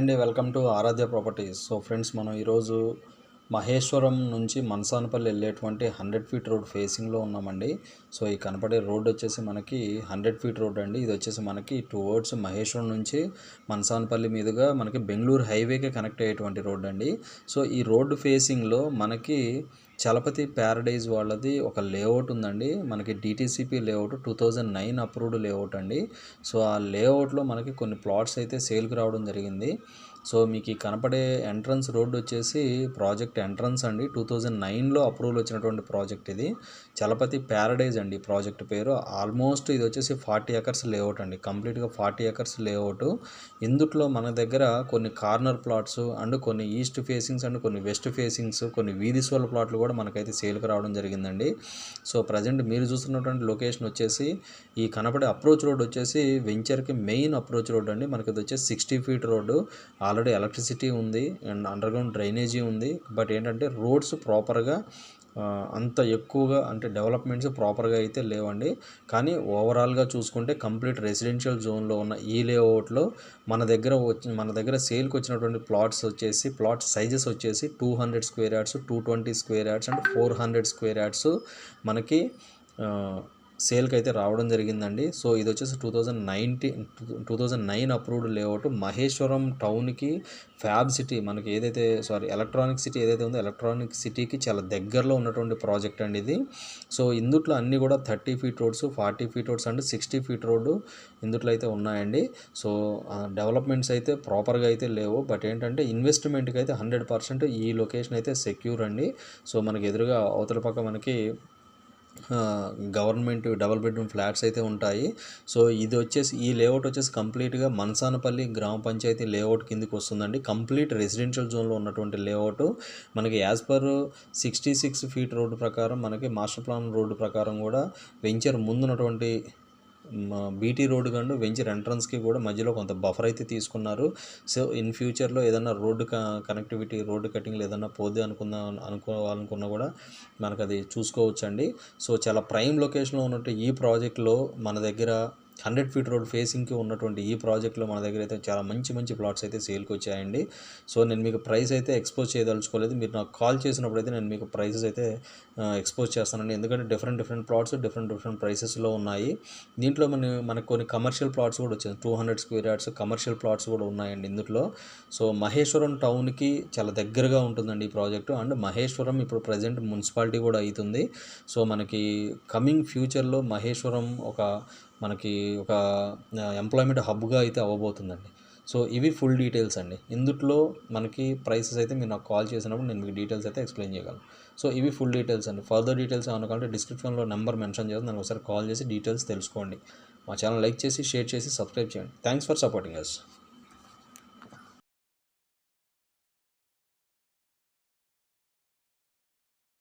అండి, welcome to Aaradhya Properties. So friends, మనం ఈరోజు మహేశ్వరం నుంచి మనసానపల్లి వెళ్ళేటువంటి 100 ఫీట్ రోడ్ ఫేసింగ్లో ఉన్నామండి. సో ఈ కనపడే రోడ్ వచ్చేసి మనకి 100 ఫీట్ రోడ్ అండి. ఇది వచ్చేసి మనకి టువర్డ్స్ మహేశ్వరం నుంచి మనసానపల్లి మీదుగా మనకి బెంగళూరు హైవేకి కనెక్ట్ అయ్యేటువంటి రోడ్ అండి. సో ఈ రోడ్డు ఫేసింగ్లో మనకి చలపతి ప్యారడైజ్ వాళ్ళది ఒక లేఅవుట్ ఉందండి. మనకి డిటీసీపీ లేఅవుట్ 2009 అప్రూవ్డ్ లేఅవుట్ అండి. సో ఆ లేఅవుట్లో మనకి కొన్ని ప్లాట్స్ అయితే సేల్కి రావడం జరిగింది. సో మీకు ఈ కనపడే ఎంట్రన్స్ రోడ్ వచ్చేసి ప్రాజెక్ట్ ఎంట్రన్స్ అండి. 2009లో అప్రూవల్ వచ్చినటువంటి ప్రాజెక్ట్ ఇది. చలపతి ప్యారడైజ్ అండి ప్రాజెక్ట్ పేరు. ఆల్మోస్ట్ ఇది వచ్చేసి 40 ఎకర్స్ లేఅవుట్ అండి. కంప్లీట్గా 40 ఎకర్స్ లేఅవుట్. ఇందుట్లో మన దగ్గర కొన్ని కార్నర్ ప్లాట్స్ అండ్ కొన్ని ఈస్ట్ ఫేసింగ్స్ అండ్ కొన్ని వెస్ట్ ఫేసింగ్స్, కొన్ని వీధి సోల ప్లాట్లు కూడా మనకైతే సేల్కి రావడం జరిగిందండి. సో ప్రజెంట్ మీరు చూస్తున్నటువంటి లొకేషన్ వచ్చేసి ఈ కనపడే అప్రోచ్ రోడ్ వచ్చేసి వెంచర్కి మెయిన్ అప్రోచ్ రోడ్ అండి. మనకి ఇది వచ్చేసి 60 ఫీట్ రోడ్డు. ఆల్రెడీ ఎలక్ట్రిసిటీ ఉంది అండ్ అండర్గ్రౌండ్ డ్రైనేజీ ఉంది. బట్ ఏంటంటే రోడ్స్ ప్రాపర్గా అంత ఎక్కువగా అంటే డెవలప్మెంట్స్ ప్రాపర్గా అయితే లేవండి. కానీ ఓవరాల్గా చూసుకుంటే కంప్లీట్ రెసిడెన్షియల్ జోన్లో ఉన్న ఈ లేఅవుట్లో మన దగ్గర సేల్కి వచ్చినటువంటి ప్లాట్ సైజెస్ వచ్చేసి 200 square yards, 220 square yards and 400 square yards మనకి సేల్కి అయితే రావడం జరిగిందండి. సో ఇది వచ్చేసి 2009 అప్రూవ్డ్ లేఅవుట్. మహేశ్వరం టౌన్కి ఫ్యాబ్ సిటీ మనకి ఎలక్ట్రానిక్ సిటీ ఏదైతే ఉందో ఎలక్ట్రానిక్ సిటీకి చాలా దగ్గరలో ఉన్నటువంటి ప్రాజెక్ట్ అండి ఇది. సో ఇందుట్లో అన్నీ కూడా 30 feet roads, 40 feet roads and 60 feet road ఇందుట్లో అయితే ఉన్నాయండి. సో డెవలప్మెంట్స్ అయితే ప్రాపర్గా అయితే లేవు. బట్ ఏంటంటే ఇన్వెస్ట్మెంట్కి అయితే 100% ఈ లొకేషన్ అయితే సెక్యూర్ అండి. సో మనకి ఎదురుగా అవతల పక్క మనకి గవర్నమెంట్ డబుల్ బెడ్రూమ్ ఫ్లాట్స్ అయితే ఉంటాయి. సో ఇది వచ్చేసి ఈ లేఅవుట్ వచ్చేసి కంప్లీట్గా మనసానపల్లి గ్రామ పంచాయతీ లేఅవుట్ కిందకి వస్తుందండి. కంప్లీట్ రెసిడెన్షియల్ జోన్లో ఉన్నటువంటి లేఅవుట్. మనకి యాజ్ పర్ 66 ఫీట్ రోడ్డు ప్రకారం మనకి మాస్టర్ ప్లాన్ రోడ్డు ప్రకారం కూడా వెంచర్ ముందున్నటువంటి బీటీ రోడ్డు కండు వెంచర్ ఎంట్రన్స్కి కూడా మధ్యలో కొంత బఫర్ అయితే తీసుకున్నారు. సో ఇన్ ఫ్యూచర్లో ఏదన్నా రోడ్డు కనెక్టివిటీ, రోడ్డు కటింగ్లు ఏదన్నా పోద్ది అనుకోవాలనుకున్నా కూడా మనకు అది చూసుకోవచ్చండి. సో చాలా ప్రైమ్ లొకేషన్లో ఉన్నట్టు ఈ ప్రాజెక్ట్లో మన దగ్గర 100 ఫీట్ రోడ్ ఫేసింగ్కి ఉన్నటువంటి ఈ ప్రాజెక్ట్లో మన దగ్గర అయితే చాలా మంచి ప్లాట్స్ అయితే సేల్కి వచ్చాయండి. సో నేను మీకు ప్రైస్ అయితే ఎక్స్పోజ్ చేయదలుచుకోలేదు. మీరు నాకు కాల్ చేసినప్పుడు అయితే నేను మీకు ప్రైసెస్ అయితే ఎక్స్పోజ్ చేస్తానండి. ఎందుకంటే డిఫరెంట్ ప్లాట్స్ డిఫరెంట్ ప్రైసెస్లో ఉన్నాయి. దీంట్లో మనకు కొన్ని కమర్షియల్ ప్లాట్స్ కూడా వచ్చాయి. 200 స్క్వేర్ యార్డ్స్ కమర్షియల్ ప్లాట్స్ కూడా ఉన్నాయండి ఇందులో. సో మహేశ్వరం టౌన్కి చాలా దగ్గరగా ఉంటుందండి ఈ ప్రాజెక్టు. అండ్ మహేశ్వరం ఇప్పుడు ప్రజెంట్ మున్సిపాలిటీ కూడా అవుతుంది. సో మనకి కమింగ్ ఫ్యూచర్లో మహేశ్వరం మనకి ఒక ఎంప్లాయ్మెంట్ హబ్గా అయితే అవ్వబోతుందండి. సో ఇవి ఫుల్ డీటెయిల్స్ అండి. ఇందుట్లో మనకి ప్రైసెస్ అయితే మీరు నాకు కాల్ చేసినప్పుడు నేను మీకు డీటెయిల్స్ అయితే ఎక్స్ప్లెయిన్ చేయగలను. సో ఇవి ఫుల్ డీటెయిల్స్ అండి. ఫర్దర్ డీటెయిల్స్ ఏమన్నా కావాలంటే డిస్క్రిప్షన్లో నెంబర్ మెన్షన్ చేసి నన్ను ఒకసారి కాల్ చేసి డీటెయిల్స్ తెలుసుకోండి. మా ఛానల్ లైక్ చేసి, షేర్ చేసి, సబ్స్క్రైబ్ చేయండి. Thanks for supporting us.